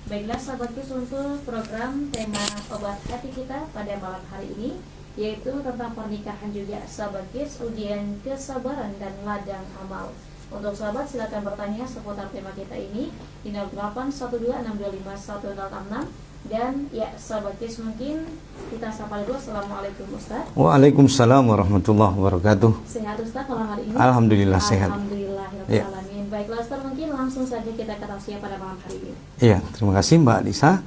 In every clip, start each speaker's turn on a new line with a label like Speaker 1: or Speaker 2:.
Speaker 1: Baiklah sahabat Kus, untuk program tema obat hati kita pada malam hari ini yaitu tentang pernikahan juga sahabat Kus, ujian kesabaran dan ladang amal. Untuk sahabat silakan bertanya seputar tema kita ini di 0812625166. Dan ya sahabat Kus, mungkin kita sapa dulu. Assalamualaikum Ustaz.
Speaker 2: Waalaikumsalam warahmatullahi wabarakatuh.
Speaker 1: Sehat Ustaz malam hari ini?
Speaker 2: Alhamdulillah sehat.
Speaker 1: Alhamdulillah ya. Baiklah Ustaz, mungkin langsung saja kita ke tausiah pada malam hari ini.
Speaker 2: Iya, terima kasih Mbak Lisa.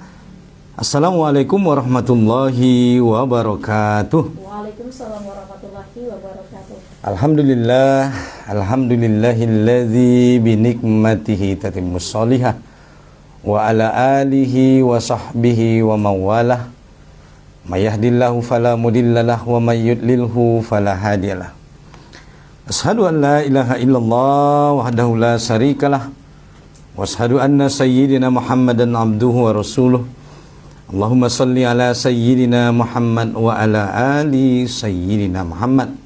Speaker 2: Assalamualaikum warahmatullahi wabarakatuh.
Speaker 1: Waalaikumsalam warahmatullahi wabarakatuh.
Speaker 2: Alhamdulillah, alhamdulillahilladzi binikmatihi tatimmus sholihah wa ala alihi wa sahbihi wa mawalah may yahdihillahu fala mudhillalah wa may yudlilhu fala hadiyalah. Ashhadu an la ilaha illallah wahdahu la syarikalah wa ashhadu anna sayyidina Muhammadan abduhu wa rasuluh. Allahumma salli ala sayyidina Muhammad wa ala ali sayyidina Muhammad.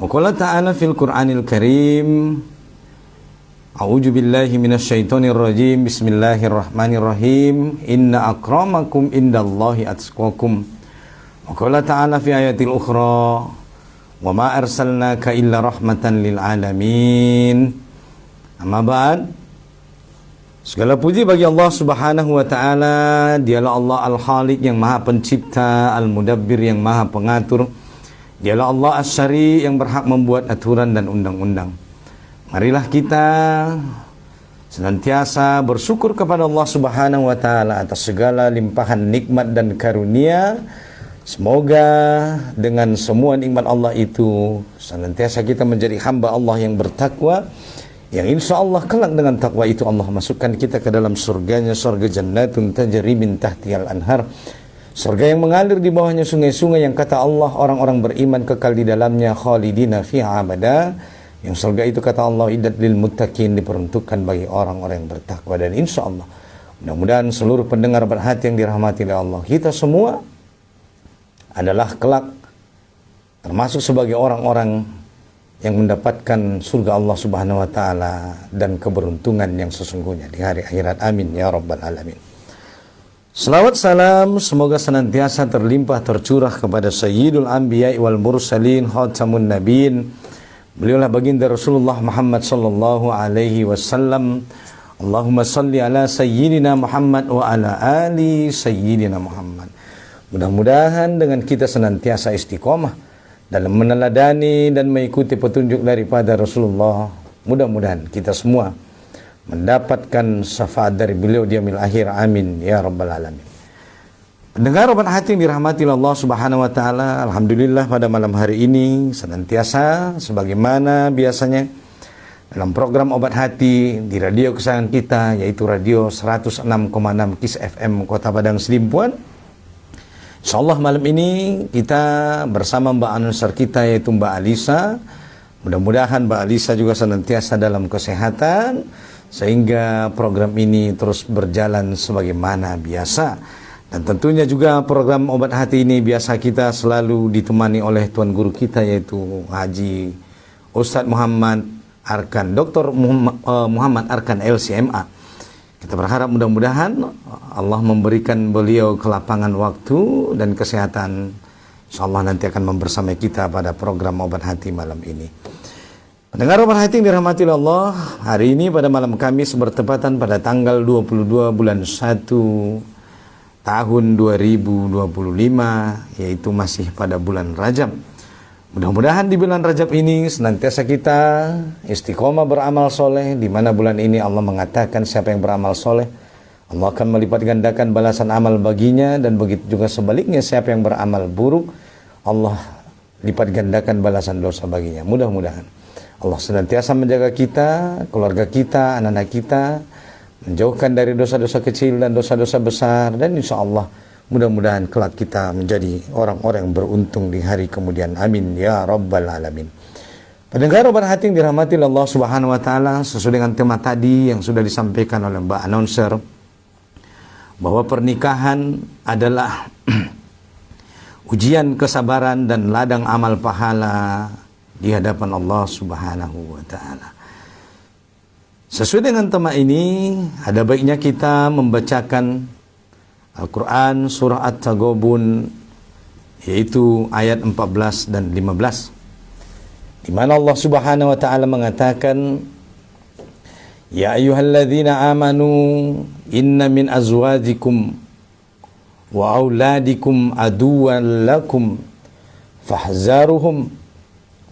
Speaker 2: Wa qala ta'ala fil Qur'anil Karim, a'udzu billahi minasyaitonir rajim. Bismillahirrahmanirrahim. Inna akramakum indallahi atqakum. Wa qala ta'ala fi ayatil ukhra, wa ma arsalnaka illa rahmatan lil alamin. Amma ba'd. Segala puji bagi Allah Subhanahu wa taala. Dialah Allah Al-Khaliq yang Maha Pencipta, Al-Mudabbir yang Maha Pengatur. Dialah Allah Asy-Syari yang berhak membuat aturan dan undang-undang. Marilah kita senantiasa bersyukur kepada Allah Subhanahu wa taala atas segala limpahan nikmat dan karunia. Semoga dengan semua nikmat Allah itu senantiasa kita menjadi hamba Allah yang bertakwa, yang insya Allah kelak dengan takwa itu Allah masukkan kita ke dalam surganya, surga jannatun tajri min tahtihal anhar, surga yang mengalir di bawahnya sungai-sungai, yang kata Allah orang-orang beriman kekal di dalamnya, khalidina fiha abada, yang surga itu kata Allah iddat lil muttaqin, diperuntukkan bagi orang-orang yang bertakwa. Dan insya Allah mudah-mudahan seluruh pendengar berhati yang dirahmati oleh Allah, kita semua adalah kelak termasuk sebagai orang-orang yang mendapatkan surga Allah Subhanahu wa taala dan keberuntungan yang sesungguhnya di hari akhirat. Amin ya rabbal alamin. Selawat salam semoga senantiasa terlimpah tercurah kepada Sayyidul Anbiya wal Mursalin, Khatamun Nabiin. Beliaulah baginda Rasulullah Muhammad sallallahu alaihi wasallam. Allahumma salli ala sayyidina Muhammad wa ala ali sayyidina Muhammad. Mudah-mudahan dengan kita senantiasa istiqomah dalam meneladani dan mengikuti petunjuk daripada Rasulullah, mudah-mudahan kita semua mendapatkan syafaat dari beliau di yaumil akhir. Amin ya rabbal alamin. Pendengar obat hati yang dirahmati Allah Subhanahu wa taala, alhamdulillah pada malam hari ini senantiasa sebagaimana biasanya dalam program obat hati di radio kesayangan kita, yaitu radio 106,6 KIS FM Kota Padang Sidimpuan. Insyaallah malam ini kita bersama Mbak announcer kita yaitu Mbak Alisa. Mudah-mudahan Mbak Alisa juga senantiasa dalam kesehatan sehingga program ini terus berjalan sebagaimana biasa. Dan tentunya juga program obat hati ini biasa kita selalu ditemani oleh tuan guru kita yaitu Haji Ustadz Muhammad Arkan, Dr. Muhammad Arkan LCMA. Kita berharap mudah-mudahan Allah memberikan beliau kelapangan waktu dan kesehatan. InsyaAllah nanti akan membersamai kita pada program obat hati malam ini. Pendengar obat hati yang dirahmati Allah, hari ini pada malam Kamis bertepatan pada tanggal 22 bulan 1 tahun 2025, yaitu masih pada bulan Rajab. Mudah-mudahan di bulan Rajab ini senantiasa kita istiqomah beramal soleh, di mana bulan ini Allah mengatakan siapa yang beramal soleh Allah akan melipat gandakan balasan amal baginya, dan begitu juga sebaliknya siapa yang beramal buruk Allah lipat gandakan balasan dosa baginya. Mudah-mudahan Allah senantiasa menjaga kita, keluarga kita, anak-anak kita, menjauhkan dari dosa-dosa kecil dan dosa-dosa besar, dan insya Allah mudah-mudahan kelak kita menjadi orang-orang yang beruntung di hari kemudian. Amin ya rabbal alamin. Pendengar obat hati yang dirahmati Allah Subhanahu wa taala, sesuai dengan tema tadi yang sudah disampaikan oleh Mbak announcer, bahwa pernikahan adalah ujian kesabaran dan ladang amal pahala di hadapan Allah Subhanahu wa taala. Sesuai dengan tema ini, ada baiknya kita membacakan Al-Quran surah At-Taghabun, yaitu ayat 14 dan 15, di mana Allah Subhanahu wa taala mengatakan, Ya ayyuhalladzina amanu inna min azwajikum wa auladikum aduwwan lakum fahzaruhum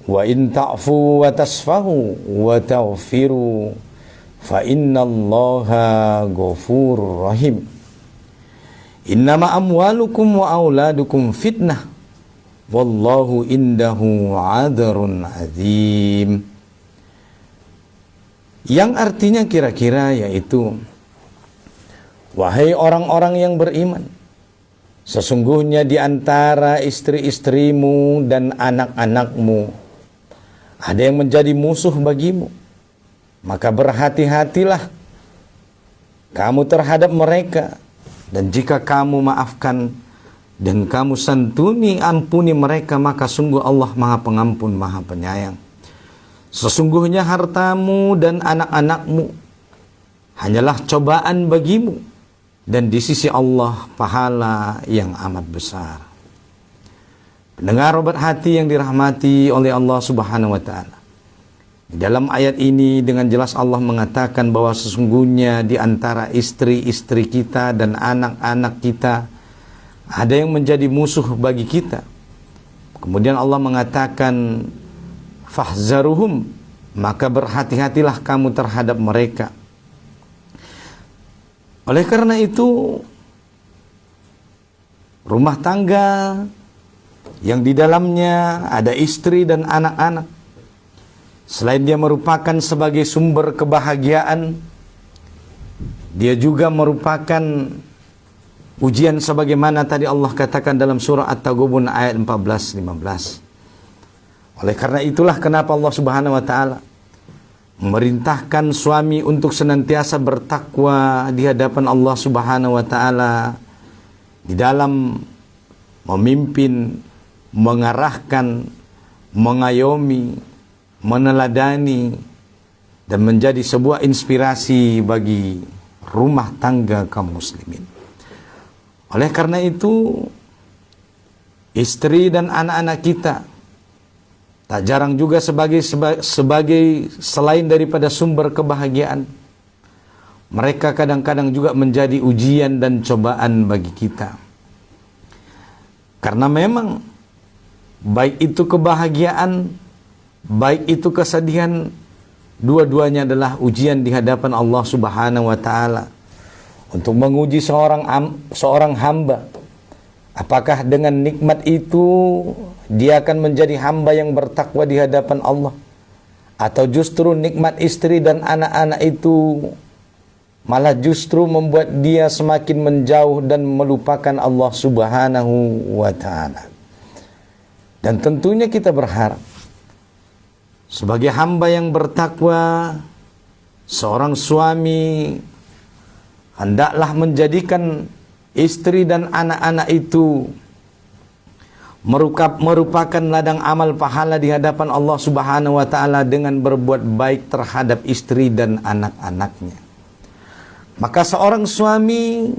Speaker 2: wa in ta'fu wa tasfahu wa taghfiru fa innallaha ghafurur rahim. Innama amwalukum wa auladukum fitnah wallahu indahu ajrun azim. Yang artinya kira-kira yaitu, wahai orang-orang yang beriman, sesungguhnya di antara istri-istrimu dan anak-anakmu ada yang menjadi musuh bagimu, maka berhati-hatilah kamu terhadap mereka, dan jika kamu maafkan dan kamu santuni ampuni mereka, maka sungguh Allah Maha Pengampun Maha Penyayang. Sesungguhnya hartamu dan anak-anakmu hanyalah cobaan bagimu, dan di sisi Allah pahala yang amat besar. Pendengar obat hati yang dirahmati oleh Allah Subhanahu wa taala, di dalam ayat ini dengan jelas Allah mengatakan bahwa sesungguhnya di antara istri-istri kita dan anak-anak kita ada yang menjadi musuh bagi kita. Kemudian Allah mengatakan, fahzaruhum, maka berhati-hatilah kamu terhadap mereka. Oleh karena itu, rumah tangga yang di dalamnya ada istri dan anak-anak, selain dia merupakan sebagai sumber kebahagiaan, dia juga merupakan ujian sebagaimana tadi Allah katakan dalam surah At-Taghabun ayat 14-15. Oleh karena itulah kenapa Allah Subhanahu wa taala memerintahkan suami untuk senantiasa bertakwa di hadapan Allah Subhanahu wa taala di dalam memimpin, mengarahkan, mengayomi, meneladani, dan menjadi sebuah inspirasi bagi rumah tangga kaum muslimin. Oleh karena itu, istri dan anak-anak kita tak jarang juga sebagai selain daripada sumber kebahagiaan, mereka kadang-kadang juga menjadi ujian dan cobaan bagi kita. Karena memang baik itu kebahagiaan, baik itu kesedihan, dua-duanya adalah ujian di hadapan Allah Subhanahu wa taala untuk menguji seorang hamba. Apakah dengan nikmat itu dia akan menjadi hamba yang bertakwa di hadapan Allah, atau justru nikmat istri dan anak-anak itu malah justru membuat dia semakin menjauh dan melupakan Allah Subhanahu wa taala. Dan tentunya kita berharap sebagai hamba yang bertakwa, seorang suami hendaklah menjadikan istri dan anak-anak itu merupakan ladang amal pahala di hadapan Allah Subhanahu wa taala dengan berbuat baik terhadap istri dan anak-anaknya. Maka seorang suami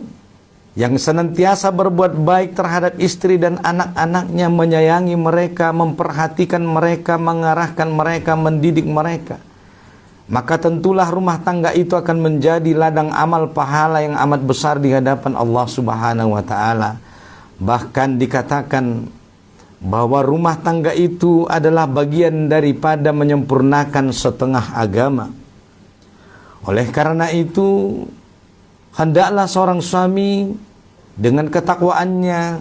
Speaker 2: yang senantiasa berbuat baik terhadap istri dan anak-anaknya, menyayangi mereka, memperhatikan mereka, mengarahkan mereka, mendidik mereka, maka tentulah rumah tangga itu akan menjadi ladang amal pahala yang amat besar di hadapan Allah Subhanahu wa taala. Bahkan dikatakan bahwa rumah tangga itu adalah bagian daripada menyempurnakan setengah agama. Oleh karena itu, hendaklah seorang suami dengan ketakwaannya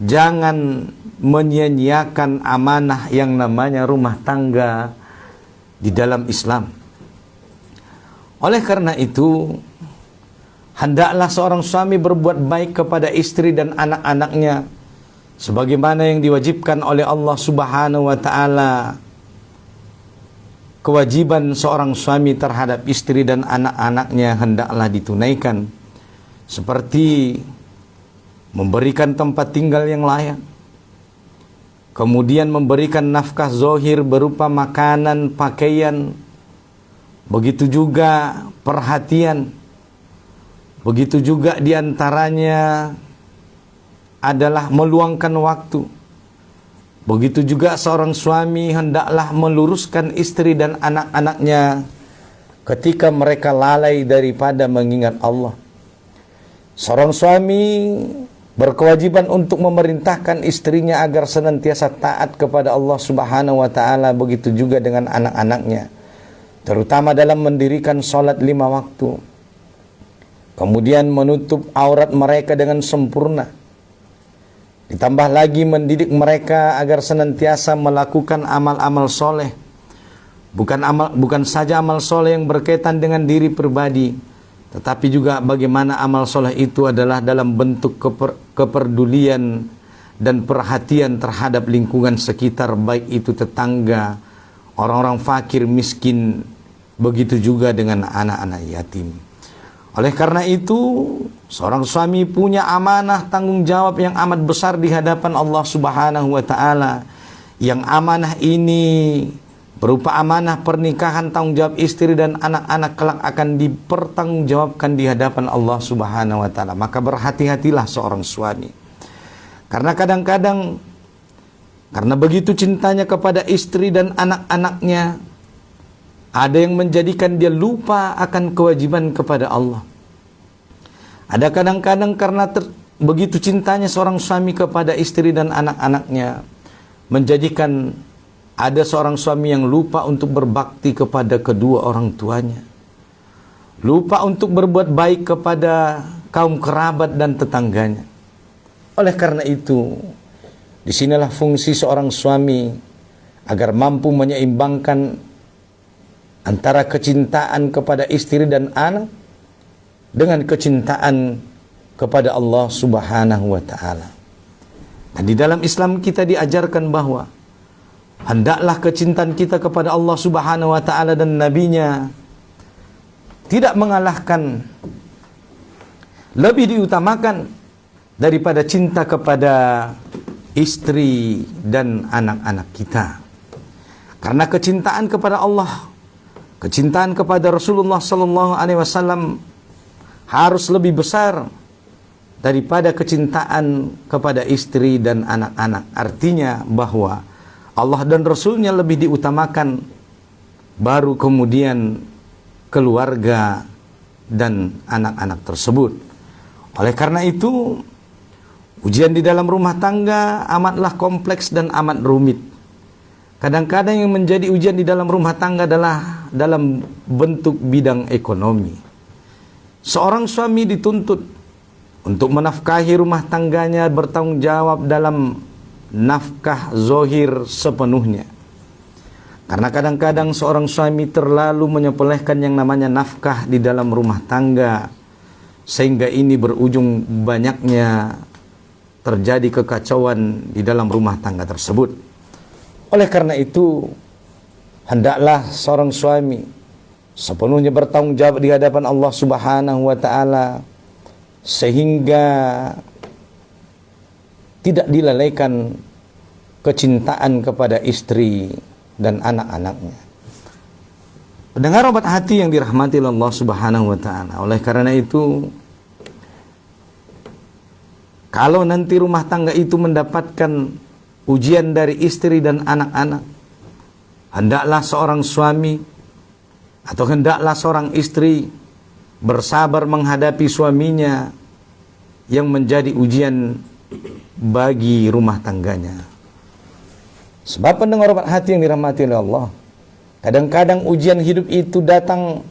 Speaker 2: jangan menyia-nyiakan amanah yang namanya rumah tangga di dalam Islam. Oleh karena itu, hendaklah seorang suami berbuat baik kepada istri dan anak-anaknya sebagaimana yang diwajibkan oleh Allah Subhanahu wa taala. Kewajiban seorang suami terhadap istri dan anak-anaknya hendaklah ditunaikan, seperti memberikan tempat tinggal yang layak, kemudian memberikan nafkah zahir berupa makanan, pakaian, begitu juga perhatian, begitu juga diantaranya adalah meluangkan waktu. Begitu juga seorang suami hendaklah meluruskan istri dan anak-anaknya ketika mereka lalai daripada mengingat Allah. Seorang suami berkewajiban untuk memerintahkan istrinya agar senantiasa taat kepada Allah Subhanahu wa ta'ala, begitu juga dengan anak-anaknya, terutama dalam mendirikan sholat 5 waktu, kemudian menutup aurat mereka dengan sempurna, ditambah lagi mendidik mereka agar senantiasa melakukan amal-amal soleh, bukan saja amal soleh yang berkaitan dengan diri pribadi, tetapi juga bagaimana amal soleh itu adalah dalam bentuk kepedulian dan perhatian terhadap lingkungan sekitar, baik itu tetangga, orang-orang fakir, miskin, begitu juga dengan anak-anak yatim. Oleh karena itu, seorang suami punya amanah tanggung jawab yang amat besar di hadapan Allah Subhanahu wa ta'ala. Yang amanah ini berupa amanah pernikahan, tanggung jawab istri dan anak-anak kelak akan dipertanggungjawabkan di hadapan Allah Subhanahu wa ta'ala. Maka berhati-hatilah seorang suami. Karena kadang-kadang karena begitu cintanya kepada istri dan anak-anaknya, ada yang menjadikan dia lupa akan kewajiban kepada Allah. Ada kadang-kadang karena begitu cintanya seorang suami kepada istri dan anak-anaknya, menjadikan ada seorang suami yang lupa untuk berbakti kepada kedua orang tuanya, lupa untuk berbuat baik kepada kaum kerabat dan tetangganya. Oleh karena itu, disinilah fungsi seorang suami agar mampu menyeimbangkan antara kecintaan kepada istri dan anak dengan kecintaan kepada Allah Subhanahu wa ta'ala. Dan di dalam Islam kita diajarkan bahwa hendaklah kecintaan kita kepada Allah Subhanahu wa ta'ala dan Nabi-Nya tidak mengalahkan, lebih diutamakan daripada cinta kepada istri dan anak-anak kita. Karena kecintaan kepada Allah, kecintaan kepada Rasulullah sallallahu alaihi wasallam harus lebih besar daripada kecintaan kepada istri dan anak-anak. Artinya bahwa Allah dan Rasulnya lebih diutamakan, baru kemudian keluarga dan anak-anak tersebut. Oleh karena itu, ujian di dalam rumah tangga amatlah kompleks dan amat rumit. Kadang-kadang yang menjadi ujian di dalam rumah tangga adalah dalam bentuk bidang ekonomi. Seorang suami dituntut untuk menafkahi rumah tangganya, bertanggung jawab dalam nafkah zohir sepenuhnya. Karena kadang-kadang seorang suami terlalu menyepelekan yang namanya nafkah di dalam rumah tangga, sehingga ini berujung banyaknya terjadi kekacauan di dalam rumah tangga tersebut. Oleh karena itu, hendaklah seorang suami sepenuhnya bertanggung jawab di hadapan Allah Subhanahu wa ta'ala, sehingga tidak dilalaikan kecintaan kepada istri dan anak-anaknya. Pendengar obat hati yang dirahmati Allah Subhanahu wa ta'ala. Oleh karena itu, kalau nanti rumah tangga itu mendapatkan ujian dari istri dan anak-anak, hendaklah seorang suami atau hendaklah seorang istri bersabar menghadapi suaminya yang menjadi ujian bagi rumah tangganya. Sebab pendengar obat hati yang dirahmati oleh Allah, kadang-kadang ujian hidup itu datang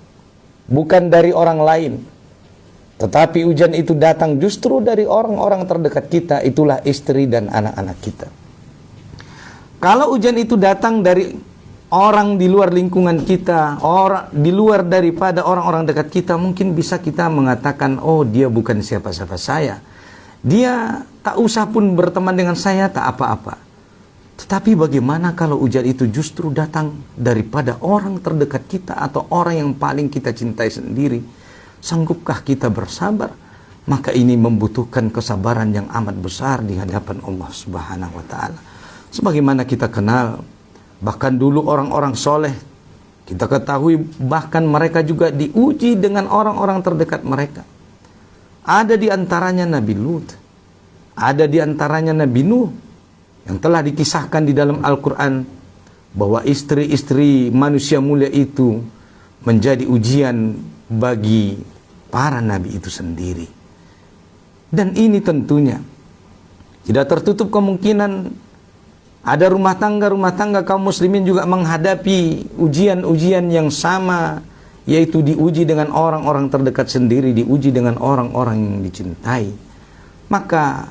Speaker 2: bukan dari orang lain, tetapi ujian itu datang justru dari orang-orang terdekat kita, itulah istri dan anak-anak kita. Kalau ujian itu datang dari orang di luar lingkungan kita, orang di luar daripada orang-orang dekat kita, mungkin bisa kita mengatakan, oh dia bukan siapa-siapa saya, dia tak usah pun berteman dengan saya, tak apa-apa. Tetapi bagaimana kalau ujian itu justru datang daripada orang terdekat kita atau orang yang paling kita cintai sendiri? Sanggupkah kita bersabar? Maka ini membutuhkan kesabaran yang amat besar di hadapan Allah Subhanahu wa ta'ala. Sebagaimana kita kenal, bahkan dulu orang-orang soleh, Kita ketahui bahkan mereka juga diuji dengan orang-orang terdekat mereka. Ada di antaranya Nabi Lut, ada di antaranya Nabi Nuh, yang telah dikisahkan di dalam Al-Quran bahwa istri-istri manusia mulia itu menjadi ujian bagi para nabi itu sendiri. Dan ini tentunya tidak tertutup kemungkinan ada rumah tangga kaum muslimin juga menghadapi ujian-ujian yang sama, yaitu diuji dengan orang-orang terdekat sendiri, diuji dengan orang-orang yang dicintai. Maka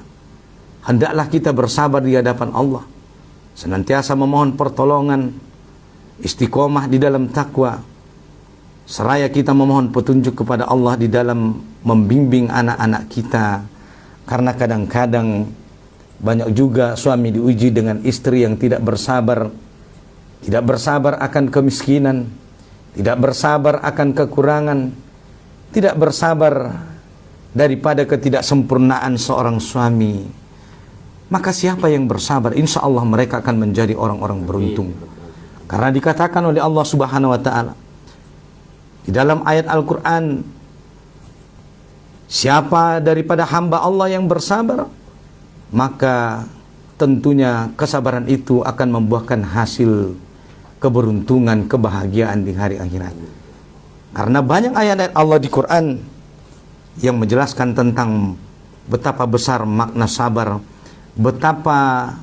Speaker 2: hendaklah kita bersabar di hadapan Allah, senantiasa memohon pertolongan, istiqomah di dalam takwa, seraya kita memohon petunjuk kepada Allah di dalam membimbing anak-anak kita. Karena kadang-kadang banyak juga suami diuji dengan istri yang tidak bersabar akan kemiskinan, tidak bersabar akan kekurangan, tidak bersabar daripada ketidaksempurnaan seorang suami. Maka siapa yang bersabar, insya Allah mereka akan menjadi orang-orang beruntung. Karena dikatakan oleh Allah Subhanahu wa ta'ala di dalam ayat Al-Quran, siapa daripada hamba Allah yang bersabar, maka tentunya kesabaran itu akan membuahkan hasil keberuntungan, kebahagiaan di hari akhirat. Karena banyak ayat-ayat Allah di Quran yang menjelaskan tentang betapa besar makna sabar, betapa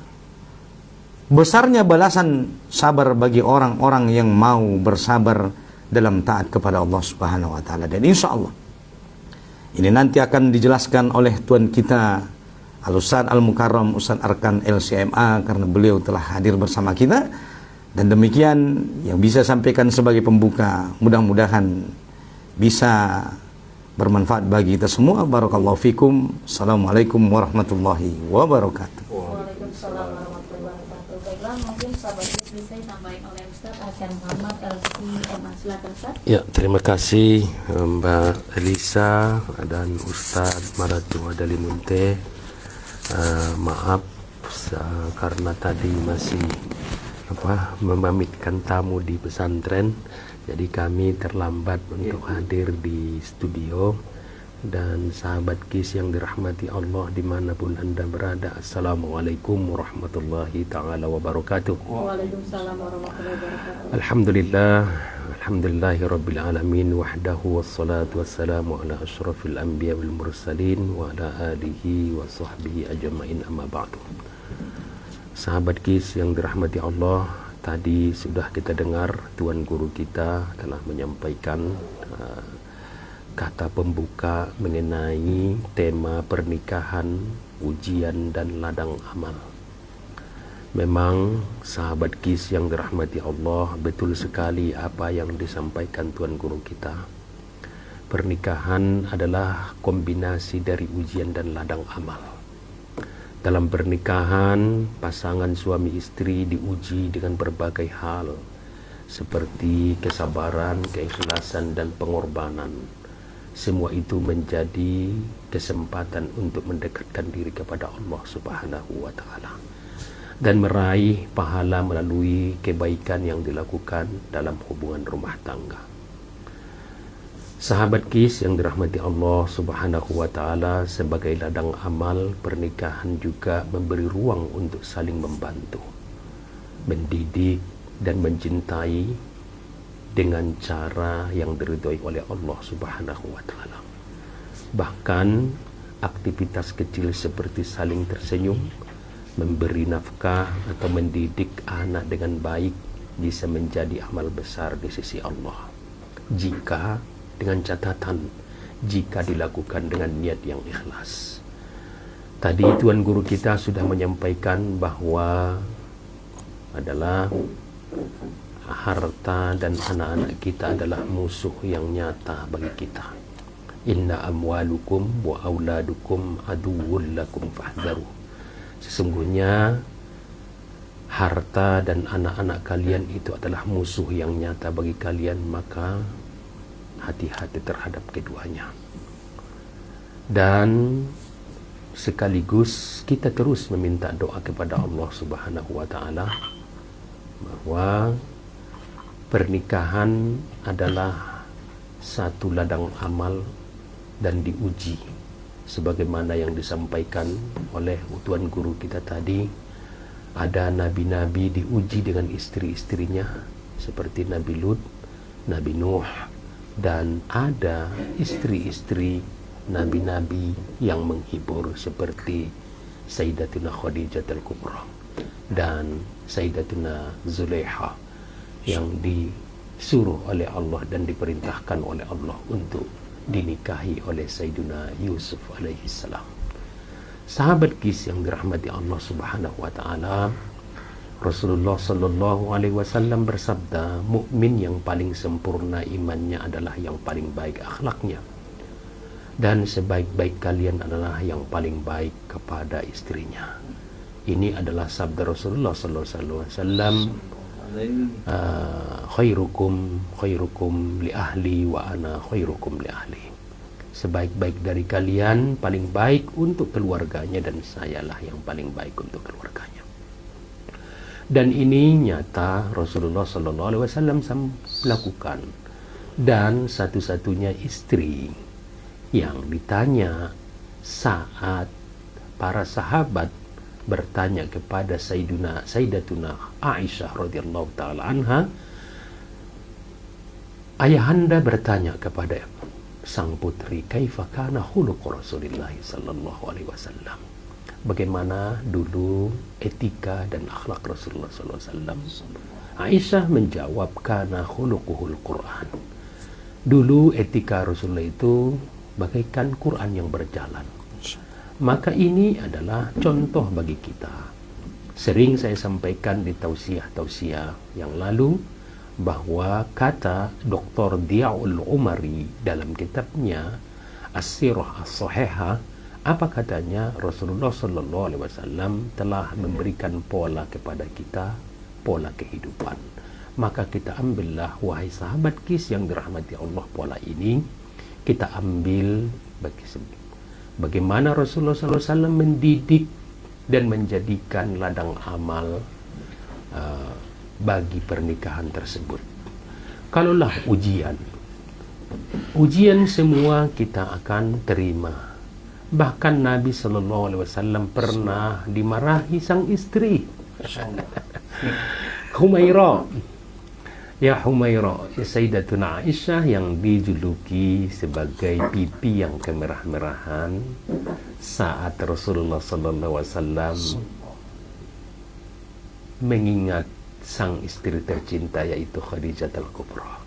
Speaker 2: besarnya balasan sabar bagi orang-orang yang mau bersabar dalam taat kepada Allah Subhanahu wa ta'ala. Dan insya Allah ini nanti akan dijelaskan oleh Tuan kita Al-Ustaz Al-Mukarram Ustaz Arkan LCMA, karena beliau telah hadir bersama kita. Dan demikian yang bisa sampaikan sebagai pembuka, mudah-mudahan bisa bermanfaat bagi kita semua. Barakallahu fikum. Assalamualaikum warahmatullahi wabarakatuh.
Speaker 1: Waalaikumsalam warahmatullahi wabarakatuh. Baiklah, mungkin sahabat bisa disampaikan oleh Ustaz Arkan Muhammad LCMA. Silakan Ustaz.
Speaker 3: Ya, terima kasih Mbak Elisa dan Ustaz Maratu Adalimunte. Maaf karena tadi masih memamitkan tamu di pesantren, jadi kami terlambat untuk hadir di studio. Dan sahabat KIS yang dirahmati Allah dimanapun Anda berada, Assalamualaikum warahmatullahi ta'ala wabarakatuh.
Speaker 1: Waalaikumsalam warahmatullahi wabarakatuh.
Speaker 3: Alhamdulillahi rabbil alamin wahdahu wassalatu wassalamu ala asyrafil anbiya wal mursalin wa ala alihi wa sahbihi ajma'in, amma ba'du. Sahabat KIS yang dirahmati Allah, tadi sudah kita dengar Tuan Guru kita telah menyampaikan kata pembuka mengenai tema pernikahan, ujian dan ladang amal. Memang sahabat KIS yang dirahmati Allah, betul sekali apa yang disampaikan Tuan Guru kita. Pernikahan adalah kombinasi dari ujian dan ladang amal. Dalam pernikahan, pasangan suami istri diuji dengan berbagai hal, seperti kesabaran, keikhlasan dan pengorbanan. Semua itu menjadi kesempatan untuk mendekatkan diri kepada Allah Subhanahu wa ta'ala dan meraih pahala melalui kebaikan yang dilakukan dalam hubungan rumah tangga. Sahabat KIS yang dirahmati Allah Subhanahu wa ta'ala, sebagai ladang amal, pernikahan juga memberi ruang untuk saling membantu, mendidik dan mencintai dengan cara yang diridhoi oleh Allah Subhanahu wa ta'ala. Bahkan aktivitas kecil seperti saling tersenyum, memberi nafkah atau mendidik anak dengan baik bisa menjadi amal besar di sisi Allah, jika dengan catatan jika dilakukan dengan niat yang ikhlas. Tadi Tuan Guru kita sudah menyampaikan bahwa adalah harta dan anak-anak kita adalah musuh yang nyata bagi kita. Inna amwalukum wa auladukum aduwwul lakum fahdharu. Sesungguhnya harta dan anak-anak kalian itu adalah musuh yang nyata bagi kalian, maka hati-hati terhadap keduanya. Dan sekaligus kita terus meminta doa kepada Allah Subhanahu wa ta'ala bahwa pernikahan adalah satu ladang amal dan diuji sebagaimana yang disampaikan oleh tuan guru kita tadi. Ada nabi-nabi diuji dengan istri-istrinya seperti Nabi Lut, Nabi Nuh, dan ada istri-istri nabi-nabi yang menghibur seperti Sayyidatuna Khadijah Al-Kubra dan Sayyidatuna Zulaiha yang disuruh oleh Allah dan diperintahkan oleh Allah untuk dinikahi oleh Sayyiduna Yusuf alaihi salam. Sahabat kis yang dirahmati Allah Subhanahu wa taala, Rasulullah sallallahu alaihi wasallam bersabda, mukmin yang paling sempurna imannya adalah yang paling baik akhlaknya. Dan sebaik-baik kalian adalah yang paling baik kepada istrinya. Ini adalah sabda Rasulullah sallallahu alaihi wasallam, khairukum li ahli wa ana khairukum li ahli. Sebaik-baik dari kalian paling baik untuk keluarganya dan sayalah yang paling baik untuk keluarganya. Dan ini nyata Rasulullah sallallahu alaihi wasallam lakukan. Dan satu-satunya istri yang ditanya saat para sahabat bertanya kepada Sayyidatuna Aisyah radhiyallahu taala anha, ayahanda bertanya kepada sang putri, kaifa kana khuluq Rasulullah sallallahu alaihi wasallam, bagaimana dulu etika dan akhlak Rasulullah sallallahu alaihi wasallam. Aisyah menjawab, kana khuluquhul Quran. Dulu etika Rasulullah itu bagaikan Quran yang berjalan. Maka ini adalah contoh bagi kita. Sering saya sampaikan di tausiah-tausiah yang lalu bahwa kata Dr. Diaul Umari dalam kitabnya As-Sirah As-Sahihah, apa katanya? Rasulullah sallallahu alaihi wasallam telah memberikan pola kepada kita, pola kehidupan. Maka kita ambillah, wahai sahabat kis yang dirahmati Allah, pola ini kita ambil bagaimana Rasulullah sallallahu alaihi wasallam mendidik dan menjadikan ladang amal bagi pernikahan tersebut. Kalaulah ujian semua kita akan terima. Bahkan Nabi sallallahu alaihi wasallam pernah dimarahi sang istri Humaira. Ya Humaira, Sayyidatuna Aisyah yang dijuluki sebagai pipi yang kemerah-merahan saat Rasulullah sallallahu alaihi wasallam mengingat sang istri tercinta yaitu Khadijah Al-Kubra.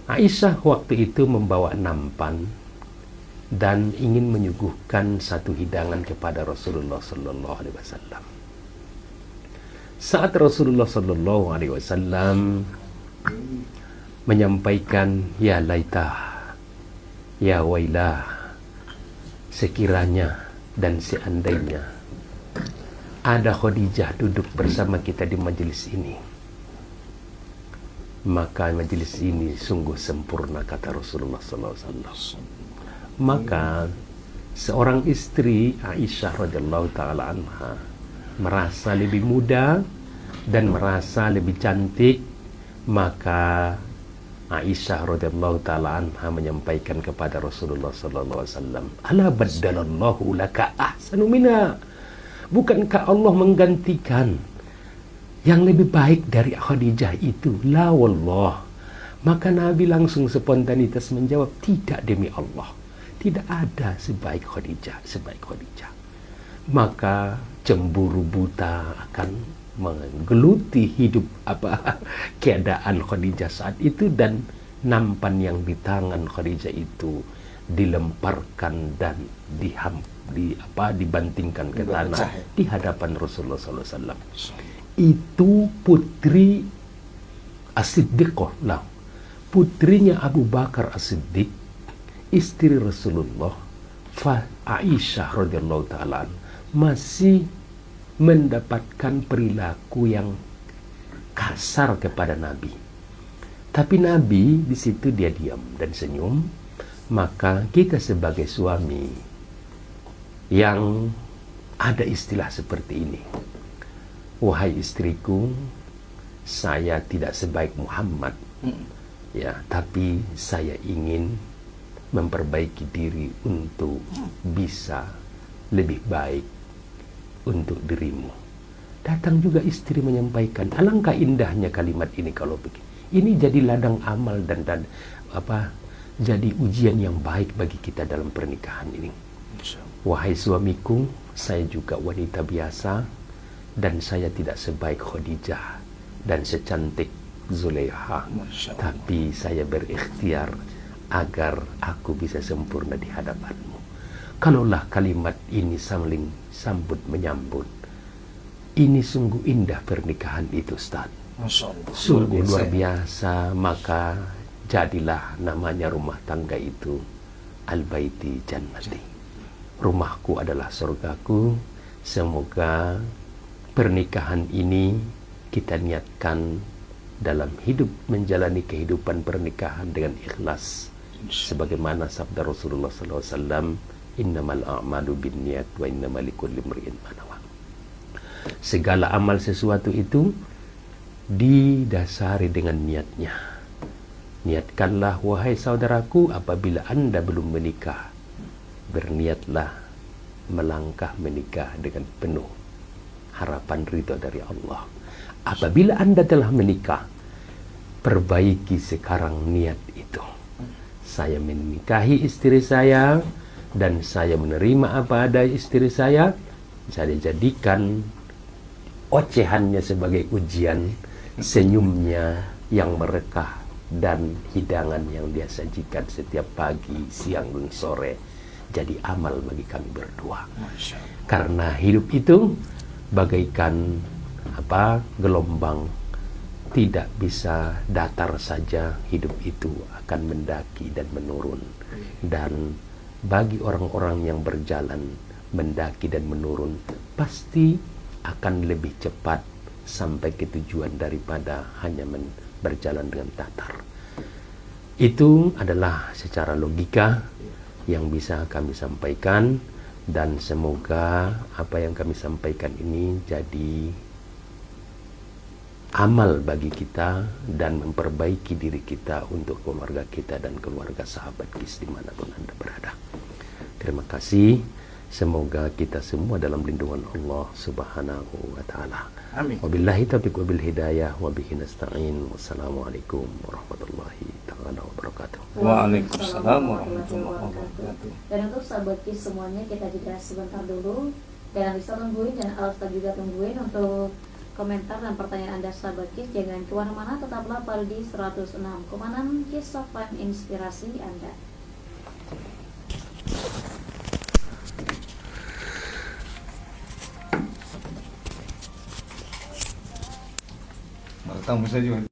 Speaker 3: Aisyah waktu itu membawa nampan dan ingin menyuguhkan satu hidangan kepada Rasulullah sallallahu alaihi wasallam. Saat Rasulullah sallallahu alaihi wasallam menyampaikan, ya laitah, ya wailah, sekiranya dan seandainya ada Khadijah duduk bersama kita di majelis ini, maka majelis ini sungguh sempurna, kata Rasulullah SAW. Maka seorang istri Aisyah radhiyallahu taala anha merasa lebih muda dan merasa lebih cantik. Maka Aisyah radhiyallahu taala anha menyampaikan kepada Rasulullah SAW, ala baddalallahu laka ahsanu minha, bukankah Allah menggantikan yang lebih baik dari Khadijah itu? La wallah. Maka Nabi langsung spontanitas menjawab, tidak demi Allah, tidak ada sebaik Khadijah, sebaik Khadijah. Maka cemburu buta akan menggeluti hidup keadaan Khadijah saat itu, dan nampan yang di tangan Khadijah itu dilemparkan dan dibantingkan ke tanah di hadapan Rasulullah SAW. Itu putri As-Siddiqah lah, putrinya Abu Bakar As-Siddiq, istri Rasulullah. Aisyah radhiyallahu taala masih mendapatkan perilaku yang kasar kepada Nabi. Tapi Nabi di situ dia diam dan senyum. Maka kita sebagai suami yang ada istilah seperti ini, wahai istriku, saya tidak sebaik Muhammad, ya, tapi saya ingin memperbaiki diri untuk bisa lebih baik untuk dirimu. Datang juga istri menyampaikan, alangkah indahnya kalimat ini kalau begini. Ini jadi ladang amal dan jadi ujian yang baik bagi kita dalam pernikahan ini. Wahai suamiku, saya juga wanita biasa dan saya tidak sebaik Khadijah dan secantik Zulaiha, tapi saya berikhtiar agar aku bisa sempurna di hadapanmu. Kalaulah kalimat ini saling sambut menyambut, ini sungguh indah pernikahan itu, Ustaz. Sungguh luar biasa. Maka jadilah namanya rumah tangga itu Al-Baiti Jannati. Rumahku adalah surgaku. Semoga pernikahan ini kita niatkan dalam hidup menjalani kehidupan pernikahan dengan ikhlas, sebagaimana sabda Rasulullah SAW, innamal a'malu binniyat wa innamal likulli imri'in ma nawa. Segala amal sesuatu itu didasari dengan niatnya. Niatkanlah wahai saudaraku, apabila Anda belum menikah, berniatlah melangkah menikah dengan penuh harapan ridha dari Allah. Apabila Anda telah menikah, perbaiki sekarang niat itu. Saya menikahi istri saya dan saya menerima apa ada istri saya jadikan ocehannya sebagai ujian, senyumnya yang merekah dan hidangan yang dia sajikan setiap pagi, siang, dan sore jadi amal bagi kami berdua. Karena hidup itu bagaikan gelombang, tidak bisa datar saja. Hidup itu akan mendaki dan menurun, dan bagi orang-orang yang berjalan mendaki dan menurun pasti akan lebih cepat sampai ke tujuan daripada hanya berjalan dengan datar. Itu adalah secara logika yang bisa kami sampaikan, dan semoga apa yang kami sampaikan ini jadi amal bagi kita dan memperbaiki diri kita untuk keluarga kita dan keluarga sahabat KIS dimanapun Anda berada. Terima kasih. Semoga kita semua dalam lindungan Allah Subhanahu wa ta'ala.
Speaker 2: Amin.
Speaker 3: Wabillahi taufiq wabil hidayah wa bihi nasta'in. Wassalamualaikum warahmatullahi ta'ala wabarakatuh.
Speaker 2: Waalaikumsalam warahmatullahi wabarakatuh.
Speaker 1: Dan untuk sahabat KIS semuanya, kita jeda sebentar dulu. Dan bisa tungguin, dan Alsta juga tungguin untuk komentar dan pertanyaan Anda sahabat KIS. Jangan kemana-mana, tetaplah pada di 106,6 KIS Sofan Inspirasi Anda.
Speaker 2: Tamu saja.